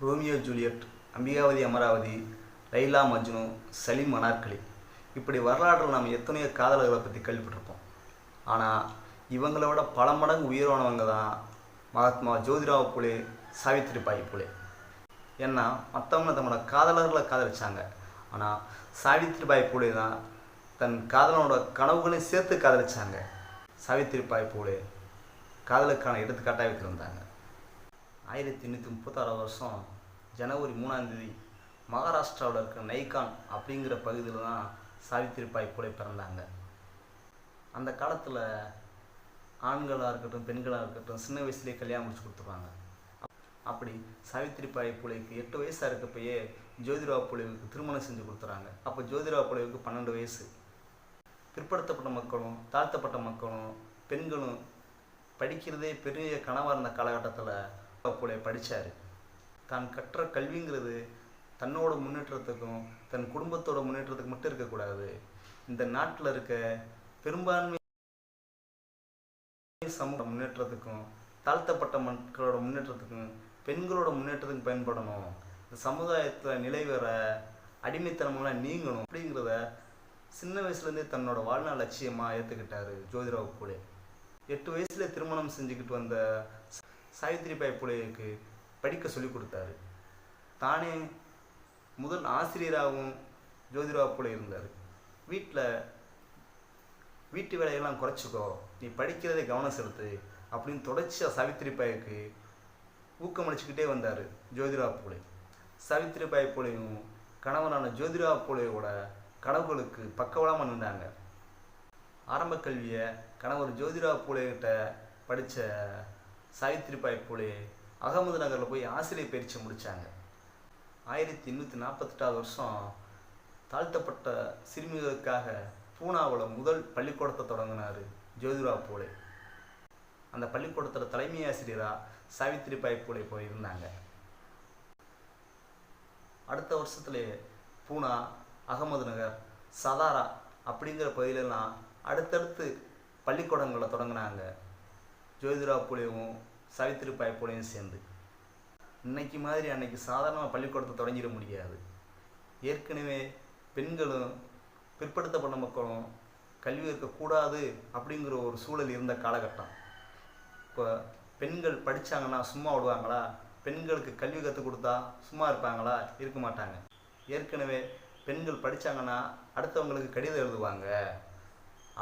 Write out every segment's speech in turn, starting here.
Romeo Juliet, Ambikavathi Amaravathi, Laila Majnu, Salim Anarkali, இப்படி வரலாற்றில் நாம் எத்தனையோ காதலர்களை பற்றி கேள்விப்பட்டிருப்போம். ஆனால் இவங்களை விட பல மடங்கு உயர்வானவங்க தான் மகாத்மா ஜோதிராவ் பூலே, சாவித்திரிபாய் பூலே. ஏன்னா மற்றவங்க தன்னோட காதலர்களை காதலிச்சாங்க, ஆனால் சாவித்திரிபாய் பூலே தான் தன் காதலனோட கனவுகளையும் சேர்த்து காதலிச்சாங்க. சாவித்திரிபாய் பூலே காதலுக்கான எடுத்துக்காட்டாக வைத்திருந்தாங்க. 1836 வருஷம் ஜனவரி 3ஆம் தேதி மகாராஷ்டிராவில் இருக்கிற நைகான் அப்படிங்கிற பகுதியில் தான் சாவித்திரிபாய் பூலே பிறந்தாங்க. அந்த காலத்தில் ஆண்களாக இருக்கட்டும் பெண்களாக இருக்கட்டும் சின்ன வயசுலேயே கல்யாணம் முடிச்சு கொடுத்துருவாங்க. அப்படி சாவித்திரிபாய் பூலேக்கு 8 வயசாக இருக்கப்பயே ஜோதிராவ் பூலேவுக்கு திருமணம் செஞ்சு கொடுத்துறாங்க. அப்போ ஜோதிராவ் பூலேவுக்கு 12 வயசு. பிற்படுத்தப்பட்ட மக்களும் தாழ்த்தப்பட்ட மக்களும் பெண்களும் படிக்கிறதே பெரிய கனவாக இருந்த காலகட்டத்தில் பூலே படித்தார். தான் கற்ற கல்விங்கிறது தன்னோட முன்னேற்றத்துக்கும் தன் குடும்பத்தோட முன்னேற்றத்துக்கு மட்டும் இருக்கக்கூடாது, இந்த நாட்டில் இருக்க பெரும்பான்மை சமூக முன்னேற்றத்துக்கும் தாழ்த்தப்பட்ட மக்களோட முன்னேற்றத்துக்கும் பெண்களோட முன்னேற்றத்துக்கும் பயன்படணும், இந்த சமுதாயத்தில் நிலை வேற அடிமைத்தனமெல்லாம் நீங்கணும் அப்படிங்கிறத சின்ன வயசுலேருந்தே தன்னோட வாழ்நாள் லட்சியமாக ஏற்றுக்கிட்டாரு ஜோதிராவ் பூலே. 8 வயசுல திருமணம் செஞ்சுக்கிட்டு வந்த சாவித்திரிபாய் பூலேவுக்கு படிக்க சொல்லி கொடுத்தாரு. தானே முதல் ஆசிரியராகவும் ஜோதிராவ் பூலே இருந்தார். வீட்டு வேலையெல்லாம் குறைச்சிக்கோ, நீ படிக்கிறதே கவனம் செலுத்து அப்படின்னு தொடர்ச்சியாக சாவித்திரிபாய்க்கு ஊக்கமளிச்சுக்கிட்டே வந்தார் ஜோதிராவ் பூலே. சாவித்திரிபாய் பூலேயும் கணவனான ஜோதிராவ் பூலேயோட கனவுகளுக்கு பக்கவளமாக நின்றாங்க. ஆரம்ப கல்வியை கணவர் ஜோதிராவ் பூலேகிட்ட படித்த சாவித்திரிபாய் பூலே அகமது நகரில் போய் ஆசிரியர் பயிற்சி முடித்தாங்க. 1848 வருஷம் தாழ்த்தப்பட்ட சிறுமிகளுக்காக பூனாவில் முதல் பள்ளிக்கூடத்தை தொடங்கினார் ஜோதிராவ் பூலே. அந்த பள்ளிக்கூடத்தோட தலைமை ஆசிரியராக சாவித்திரிபாய் பூலே போய் இருந்தாங்க. அடுத்த வருஷத்துலே பூனா, அகமது நகர், சதாரா அப்படிங்கிற பகுதியிலெல்லாம் அடுத்தடுத்து பள்ளிக்கூடங்களை தொடங்கினாங்க ஜோதிராவ் பூலேவும் சாவித்திரிபாய் பூலேயும் சேர்ந்து. இன்னைக்கு மாதிரி அன்னைக்கு சாதாரணமாக பள்ளிக்கூடத்தை தொடங்கிட முடியாது. ஏற்கனவே பெண்களும் பிற்படுத்தப்பட்ட மக்களும் கல்வி இருக்கக்கூடாது அப்படிங்கிற ஒரு சூழல் இருந்த காலகட்டம். இப்போ பெண்கள் படித்தாங்கன்னா சும்மா விடுவாங்களா? பெண்களுக்கு கல்வி கற்றுக் கொடுத்தா சும்மா இருப்பாங்களா? இருக்க மாட்டாங்க. ஏற்கனவே பெண்கள் படித்தாங்கன்னா அடுத்தவங்களுக்கு கடிதம் எழுதுவாங்க,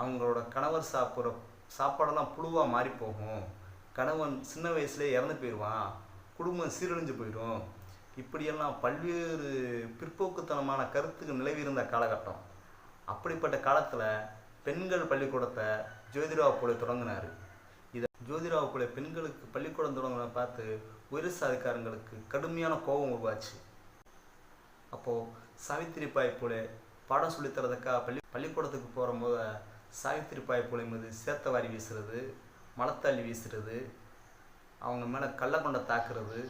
அவங்களோட கணவர் சாப்பிட்ற சாப்பாடெல்லாம் புழுவாக மாறி போகும், கணவன் சின்ன வயசுலேயே இறந்து போயிடுவான், குடும்பம் சீரழிஞ்சு போயிடும், இப்படியெல்லாம் பல்வேறு பிற்போக்குத்தனமான கருத்துக்கு நிலவி இருந்த காலகட்டம். அப்படிப்பட்ட காலத்தில் பெண்கள் பள்ளிக்கூடத்தை ஜோதிராவ் பூலே தொடங்கினார். இதை ஜோதிராவ் பூலே பெண்களுக்கு பள்ளிக்கூடம் தொடங்கின பார்த்து உயர் சாதிக்காரங்களுக்கு கடுமையான கோபம் உருவாச்சு. அப்போது சாவித்திரிபாய் பூலே பாடம் சொல்லித்தரதுக்காக பள்ளிக்கூடத்துக்கு போகிற போது சாவித்திரிபாய் பூலே மீது சேத்தவாரி வீசுறது, மலத்தாளி வீசுறது, அவங்க மேலே கள்ளக்கொண்டை தாக்குறது,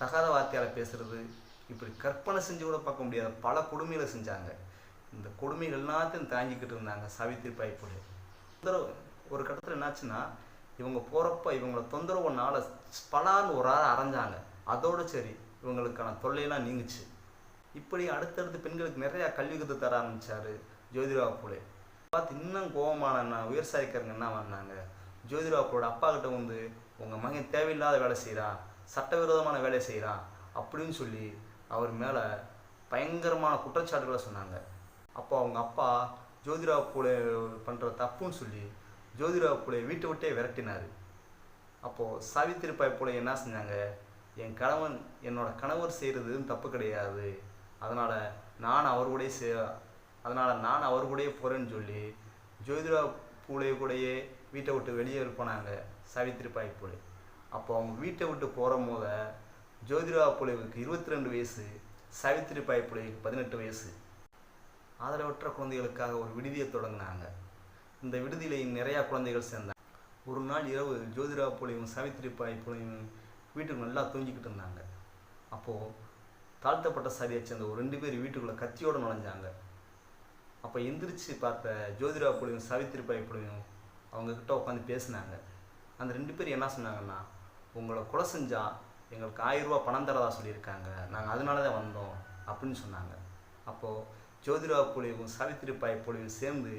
தகாத வார்த்தையால் பேசுறது, இப்படி கற்பனை செஞ்சு கூட பார்க்க முடியாத பல கொடுமைகளை செஞ்சாங்க. இந்த கொடுமைகள் எல்லாத்தையும் தாங்கிக்கிட்டு இருந்தாங்க சாவித்திரிபாய் பூலே. ஒரு கட்டத்தில் என்னாச்சுன்னா இவங்க போகிறப்ப இவங்கள தொந்தரவுனால பலான்னு ஒரு ஆள் அரைஞ்சாங்க. அதோடு சரி இவங்களுக்கான தொல்லையெல்லாம் நீங்குச்சு. இப்படி அடுத்தடுத்து பெண்களுக்கு நிறையா கல்வி கற்று தர ஆரம்பித்தார் ஜோதிராவ் பூலே. பார்த்து இன்னும் கோபமான உயர் சாதிக்காரங்க என்ன பண்ணாங்க, ஜோதிராவ் பூலோட அப்பா கிட்ட வந்து உங்கள் மகன் தேவையில்லாத வேலை செய்கிறான், சட்டவிரோதமான வேலை செய்கிறான் அப்படின்னு சொல்லி அவர் மேலே பயங்கரமான குற்றச்சாட்டுகளை சொன்னாங்க. அப்போ அவங்க அப்பா ஜோதிராவ் பூலே பண்ணுற தப்புன்னு சொல்லி ஜோதிராவ் பூலே வீட்டை விட்டே விரட்டினார். அப்போது சாவித்திரிபாய் பூலே என்ன செஞ்சாங்க, என் கணவன் என்னோட கணவர் செய்கிறது தப்பு கிடையாது, அதனால் நான் அவர் கூடயே போகிறேன்னு சொல்லி ஜோதிராவ் பூலே கூடயே வீட்டை விட்டு வெளியே போனாங்க சாவித்திரிபாய் பூலே. அப்போ அவங்க வீட்டை விட்டு போகிற போத ஜோதிராவ் பூலேவுக்கு 22 வயசு, சாவித்திரிபாய் பூலேவுக்கு 18 வயசு. ஆதரவற்ற குழந்தைகளுக்காக ஒரு விடுதியை தொடங்கினாங்க. இந்த விடுதியில் நிறையா குழந்தைகள் சேர்ந்தாங்க. ஒரு நாள் இரவு ஜோதிராவ் பூலேவும் சாவித்திரிபாய் பூலேயும் வீட்டுக்கு நல்லா தூங்கிக்கிட்டு இருந்தாங்க. அப்போது தாழ்த்தப்பட்ட சாதியை சேர்ந்த ஒரு 2 பேர் வீட்டுக்குள்ளே கத்தியோடு நுழைஞ்சாங்க. அப்போ எந்திரிச்சு பார்த்த ஜோதிராவ் பூலேவும் சாவித்திரிபாய் பூலேயும் அவங்கக்கிட்ட உட்காந்து பேசினாங்க. அந்த 2 பேர் என்ன சொன்னாங்கன்னா, உங்களை கொலை செஞ்சால் எங்களுக்கு 1000 ரூபா பணம் தரதா சொல்லியிருக்காங்க, நாங்கள் அதனால தான் வந்தோம் அப்படின்னு சொன்னாங்க. அப்போது ஜோதிராவ் பூலேவும் சாவித்திரிபாய் பூலேவும் சேர்ந்து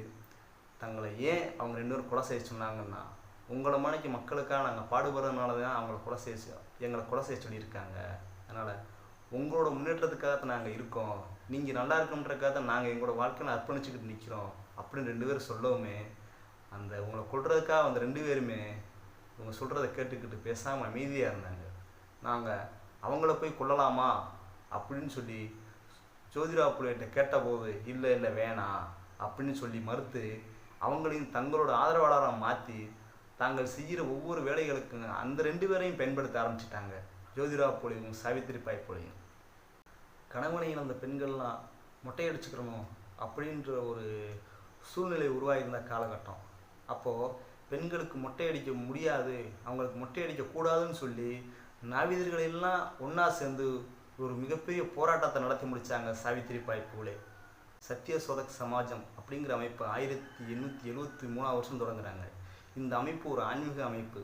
தங்களை ஏன் அவங்க 2 பேரும் கொலை செய்ய சொன்னாங்கன்னா, உங்களை மாதிரிக்கு மக்களுக்காக நாங்கள் பாடுபடுறதுனால தான் அவங்கள எங்களை கொலை செய்ய சொல்லியிருக்காங்க. அதனால் உங்களோட முன்னேற்றத்துக்காக நாங்கள் இருக்கோம், நீங்கள் நல்லா இருக்கணுன்றக்காக நாங்கள் எங்களோட வாழ்க்கையை அர்ப்பணிச்சுக்கிட்டு நிற்கிறோம் அப்படின்னு 2 பேரும் சொல்லவுமே, அந்த உங்களை கொல்றதுக்காக அந்த 2 பேருமே இவங்க சொல்கிறத கேட்டுக்கிட்டு பேசாமல் அமைதியாக இருந்தாங்க. நாங்கள் அவங்கள போய் கொல்லலாமா அப்படின்னு சொல்லி ஜோதிராவ் பூலேட்ட கேட்டபோது, இல்லை இல்லை வேணாம் அப்படின்னு சொல்லி மறுத்து அவங்களையும் தங்களோட ஆதரவாளராக மாற்றி தாங்கள் செய்கிற ஒவ்வொரு வேலைகளுக்கும் அந்த 2 பேரையும் பயன்படுத்த ஆரம்பிச்சிட்டாங்க, ஜோதிராவ் பூலேவும் சாவித்திரிபாய் பூலேயும். கணவனை இழந்த பெண்கள்லாம் மொட்டையடிச்சுக்கிறணும் அப்படின்ற ஒரு சூழ்நிலை உருவாகியிருந்த காலகட்டம். அப்போது பெண்களுக்கு மொட்டையடிக்க முடியாது, அவங்களுக்கு மொட்டையடிக்கக்கூடாதுன்னு சொல்லி நாவிதர்களெல்லாம் ஒன்றா சேர்ந்து ஒரு மிகப்பெரிய போராட்டத்தை நடத்தி முடித்தாங்க சாவித்திரிபாய் பூலே. சத்திய சோதக் சமாஜம் அப்படிங்கிற அமைப்பு 1873 தொடங்குறாங்க. இந்த அமைப்பு ஒரு ஆன்மீக அமைப்பு.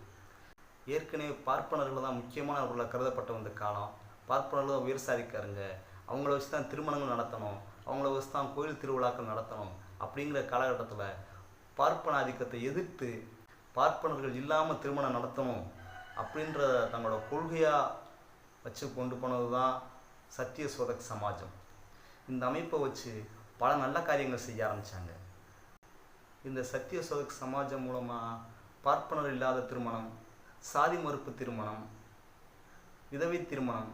ஏற்கனவே பார்ப்பனர்கள் தான் முக்கியமானவர்களாக கருதப்பட்ட வந்த காலம். பார்ப்பனர்கள் தான் உயர் சாதிக்காரங்க, அவங்கள வச்சு தான் திருமணங்கள் நடத்தணும், அவங்கள வச்சு தான் கோயில் திருவிழாக்கள் நடத்தணும். அப்படிங்கிற காலகட்டத்தில் பார்ப்பன ஆதிக்கத்தை எதிர்த்து பார்ப்பனர்கள் இல்லாமல் திருமணம் நடத்தணும் அப்படின்ற தங்களோட கொள்கையாக வச்சு கொண்டு போனது தான் சத்திய சோதக் சமாஜம். இந்த அமைப்பை வச்சு பல நல்ல காரியங்கள் செய்ய ஆரம்பித்தாங்க. இந்த சத்திய சோதக் சமாஜம் மூலமாக பார்ப்பனர் இல்லாத திருமணம், சாதி மறுப்பு திருமணம், விதவை திருமணம்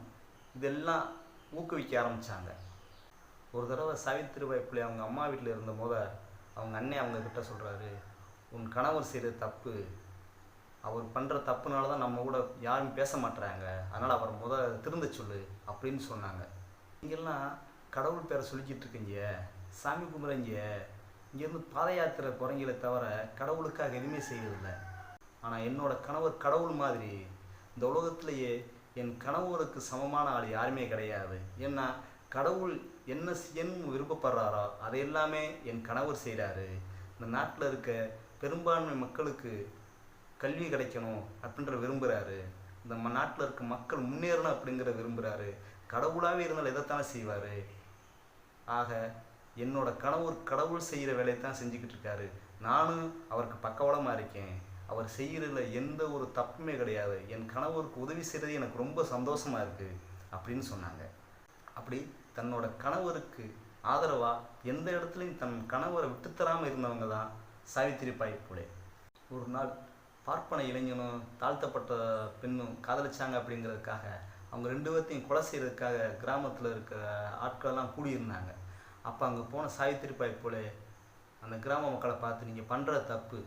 இதெல்லாம் ஊக்குவிக்க ஆரம்பித்தாங்க. ஒரு தடவை சாவித்திரிபாய் பூலே அவங்க அம்மா வீட்டில் இருந்த போது அவங்க அண்ணன் அவங்கக்கிட்ட சொல்கிறாரு, உன் கணவர் செய்கிற தப்பு, அவர் பண்ணுற தப்புனால தான் நம்ம கூட யாரும் பேச மாட்டுறாங்க, அதனால் அவரை திருந்த சொல்லு அப்படின்னு சொன்னாங்க. நீங்கள்லாம் கடவுள் பேரை சொல்லிக்கிட்டு இருக்கீங்க, சாமி கும்பிட்றீங்க, இங்கேருந்து பாத யாத்திரை போகிறீங்களே தவிர கடவுளுக்காக எதுவுமே செய்யறதில்லை. ஆனால் என்னோட கணவர் கடவுள் மாதிரி, இந்த உலகத்திலேயே என் கணவருக்கு சமமான ஆள் யாருமே கிடையாது. ஏன்னா கடவுள் என்ன செய்யணும்னு விருப்பப்படுறாரோ அதை எல்லாமே என் கணவர் செய்கிறாரு. இந்த நாட்டில் இருக்க பெரும்பான்மை மக்களுக்கு கல்வி கிடைக்கணும் அப்படின்ற விரும்புகிறாரு, இந்த நாட்டில் இருக்க மக்கள் முன்னேறணும் அப்படிங்கிற விரும்புகிறாரு. கடவுளாகவே இருந்தால் எதைத்தானே செய்வார். ஆக என்னோட கணவர் கடவுள் செய்கிற வேலையை தான் செஞ்சுக்கிட்டு இருக்காரு, நானும் அவருக்கு பக்கவளமாக இருக்கேன், அவர் செய்கிறதுல எந்த ஒரு தப்புமே கிடையாது, என் கணவருக்கு உதவி செய்கிறது எனக்கு ரொம்ப சந்தோஷமாக இருக்குது அப்படின்னு சொன்னாங்க. அப்படி தன்னோட கணவருக்கு ஆதரவாக எந்த இடத்துலையும் தன் கணவரை விட்டுத்தராமல் இருந்தவங்க தான் சாவித்திரிபாய் பூலே. ஒரு நாள் பார்ப்பன இளைஞனும் தாழ்த்தப்பட்ட பெண்ணும் காதலிச்சாங்க அப்படிங்கிறதுக்காக அவங்க 2 பேர்த்தையும் கொலை செய்கிறதுக்காக கிராமத்தில் இருக்க ஆட்களெல்லாம் கூடியிருந்தாங்க. அப்போ அங்கே போன சாவித்திரிபாய் பூலே அந்த கிராம மக்களை பார்த்து, நீங்கள் பண்ணுற தப்பு,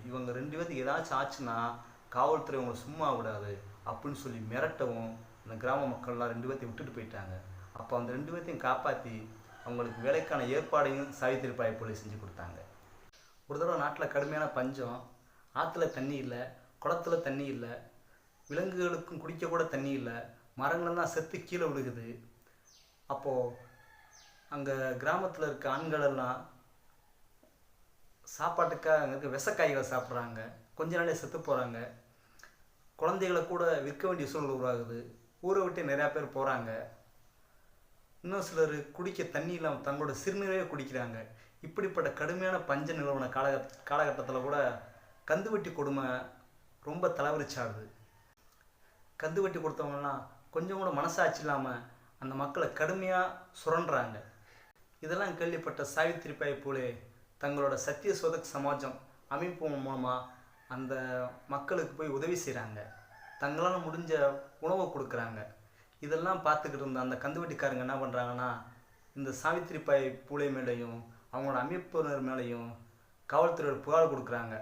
இவங்க 2 பேர்த்துக்கு ஏதாச்சும் ஆச்சுன்னா காவல்துறை உங்களை சும்மா விடாது அப்படின்னு சொல்லி மிரட்டவும் அந்த கிராம மக்கள்லாம் 2 பேர்த்தையும் விட்டுட்டு போயிட்டாங்க. அப்போ அந்த 2 பேர்த்தையும் காப்பாற்றி அவங்களுக்கு வேலைக்கான ஏற்பாடையும் சாவித்திரிபாய் பூலே செஞ்சு கொடுத்தாங்க. ஒரு தடவை நாட்டில் கடுமையான பஞ்சம், ஆற்றுல தண்ணி இல்லை, குளத்துல தண்ணி இல்லை, விலங்குகளுக்கும் குடிக்க கூட தண்ணி இல்லை, மரங்கள்லாம் செத்து கீழே விழுகுது. அப்போது அங்கே கிராமத்தில் இருக்க ஆண்களெல்லாம் சாப்பாட்டுக்காக அங்கே இருக்க விஷக்காய்களை சாப்பிட்றாங்க, கொஞ்ச நாளே செத்து போகிறாங்க. குழந்தைகளை கூட விற்க வேண்டிய சூழல் உருவாகுது, ஊரை விட்டு நிறையா பேர் போகிறாங்க. இன்னும் சிலர் குடிக்க தண்ணி இல்லாமல் தங்களோட சிறுநீரையே குடிக்கிறாங்க. இப்படிப்பட்ட கடுமையான பஞ்ச நிலவன காலகட்டத்தில் கூட கந்துவட்டி கொடுமை ரொம்ப தலைவரிச்சாடுது. கந்துவட்டி கொடுத்தவங்கலாம் கொஞ்சம் கூட மனசாட்சி இல்லாமல் அந்த மக்களை கடுமையாக சுரண்டுறாங்க. இதெல்லாம் கேள்விப்பட்ட சாவித்திரிபாய் பூலே தங்களோட சத்திய சோதக் சமாஜம் அமைப்பு மூலமாக அந்த மக்களுக்கு போய் உதவி செய்கிறாங்க, தங்களால் முடிஞ்ச உணவை கொடுக்குறாங்க. இதெல்லாம் பார்த்துக்கிட்டு இருந்த அந்த கந்துவட்டிக்காரங்க என்ன பண்ணுறாங்கன்னா, இந்த சாவித்திரிபாய் பூலே மேலேயும் அவங்களோட அமைப்பினர் மேலேயும் காவல்துறையோட புகார் கொடுக்குறாங்க.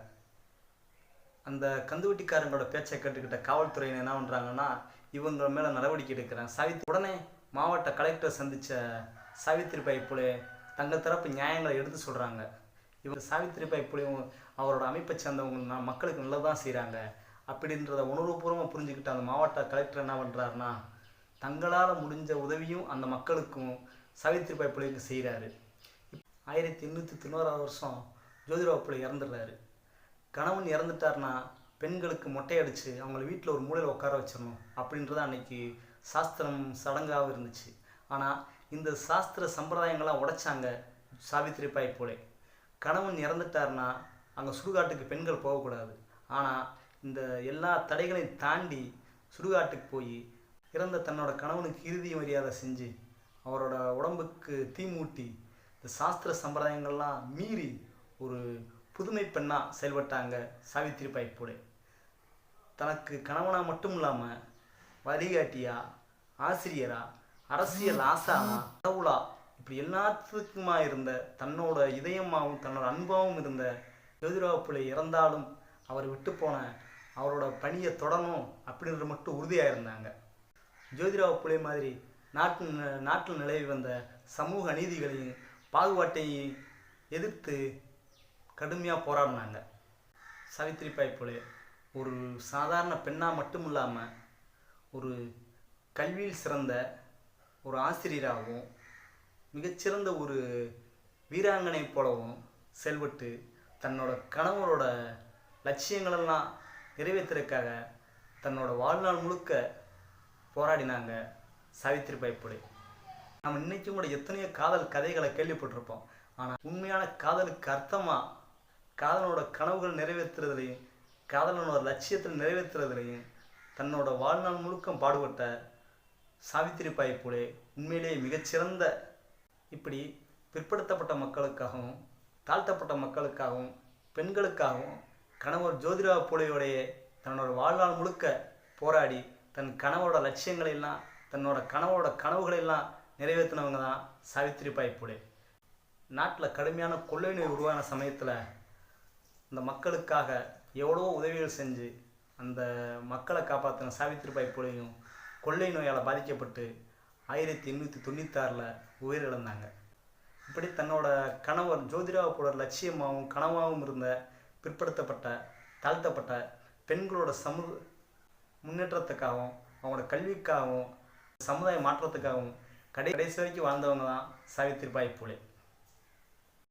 அந்த கந்துவட்டிக்காரங்களோட பேச்சை கேட்டுக்கிட்ட காவல்துறையினர் என்ன பண்ணுறாங்கன்னா, இவங்க மேலே நடவடிக்கை எடுக்கிறாங்க. உடனே மாவட்ட கலெக்டர் சந்தித்த சாவித்திரிபாய் பூலே தங்கள் தரப்பு நியாயங்களை எடுத்து சொல்கிறாங்க. இவங்க சாவித்திரிபாய் பூலேவும் அவரோட அமைப்பை சேர்ந்தவங்க மக்களுக்கு நல்லதான் செய்கிறாங்க அப்படின்றத உணர்வுபூர்வமாக புரிஞ்சுக்கிட்ட அந்த மாவட்ட கலெக்டர் என்ன பண்ணுறாருன்னா, தங்களால் முடிஞ்ச உதவியும் அந்த மக்களுக்கும் சாவித்திரிபாய் பூலேவுக்கு செய்கிறாரு. 1891 ஜோதிராவ் பூலே இறந்துடுறாரு. கணவன் இறந்துட்டார்னா பெண்களுக்கு மொட்டை அடித்து அவங்கள வீட்டில் ஒரு மூலையில் உட்கார வச்சிடணும் அப்படின்றது அன்னைக்கு சாஸ்திரம் சடங்காக இருந்துச்சு. ஆனால் இந்த சாஸ்திர சம்பிரதாயங்கள்லாம் உடைச்சாங்க சாவித்திரிபாய் பூலே. கணவன் இறந்துட்டார்னா அங்கே சுடுகாட்டுக்கு பெண்கள் போகக்கூடாது. ஆனால் இந்த எல்லா தடைகளையும் தாண்டி சுடுகாட்டுக்கு போய் இறந்த தன்னோட கணவனுக்கு இறுதி மரியாதை செஞ்சு அவரோட உடம்புக்கு தீ மூட்டி இந்த சாஸ்திர சம்பிரதாயங்கள்லாம் மீறி ஒரு புதுமை பெண்ணாக செயல்பட்டாங்க சாவித்திரிபாய் பூலே. தனக்கு கணவனாக மட்டும் இல்லாமல் வழிகாட்டியா, ஆசிரியரா, அரசியல் ஆசானா, கடவுளா, இப்படி எல்லாத்துக்குமா இருந்த தன்னோட இதயமாகவும் தன்னோட அன்பாகவும் இருந்த ஜோதிராவ் பூலே இறந்தாலும் அவர் விட்டு போன அவரோட பணியை தொடரணும் அப்படின்ற மட்டும் உறுதியாக இருந்தாங்க. ஜோதிராவ் பூலே மாதிரி நாட்டில் நிலவி வந்த சமூக அநீதிகளையும் பாகுபாட்டையும் எதிர்த்து கடுமையாக போராடினாங்க. சாவித்திரிபாய் பூலே ஒரு சாதாரண பெண்ணாக மட்டும் இல்லாமல் ஒரு கல்வியில் சிறந்த ஒரு ஆசிரியராகவும் மிகச்சிறந்த ஒரு வீராங்கனை போலவும் செயல்பட்டு தன்னோட கணவரோட லட்சியங்களெல்லாம் நிறைவேற்றுறதுக்காக தன்னோட வாழ்நாள் முழுக்க போராடினாங்க சாவித்திரிபாய் பூலே. நம்ம இன்றைக்கும் கூட எத்தனையோ காதல் கதைகளை கேள்விப்பட்டிருப்போம். ஆனால் உண்மையான காதலுக்கு அர்த்தமாக காதலனோட கனவுகள் நிறைவேற்றுறதுலையும் காதலனோட லட்சியத்தில் நிறைவேற்றுறதுலையும் தன்னோட வாழ்நாள் முழுக்க பாடுபட்ட சாவித்திரிபாய் பூலே உண்மையிலேயே மிகச்சிறந்த இப்படி பிற்படுத்தப்பட்ட மக்களுக்காகவும் தாழ்த்தப்பட்ட மக்களுக்காகவும் பெண்களுக்காகவும் கணவர் ஜோதிராவ் பூலேயோடைய தன்னோட வாழ்நாள் முழுக்க போராடி தன் கணவரோட லட்சியங்களெல்லாம் தன்னோட கணவரோட கனவுகளெல்லாம் நிறைவேற்றினவங்க தான் சாவித்திரிபாய் பூலே. நாட்டில் கடுமையான கொள்ளை நோய் உருவான சமயத்தில் அந்த மக்களுக்காக எவ்வளோ உதவிகள் செஞ்சு அந்த மக்களை காப்பாற்றின சாவித்திரிபாய் பூலேயும் கொள்ளை நோயால் பாதிக்கப்பட்டு 1896 உயிரிழந்தாங்க. இப்படி தன்னோட கணவர் ஜோதிராவ் பூலே லட்சியமாகவும் கனவாகவும் இருந்த பிற்படுத்தப்பட்ட தாழ்த்தப்பட்ட பெண்களோட சமூக முன்னேற்றத்துக்காகவும் அவங்களோட கல்விக்காகவும் சமுதாய மாற்றத்துக்காகவும் கடைசி வரைக்கும் வாழ்ந்தவங்க தான் சாவித்திரிபாய் பூலே.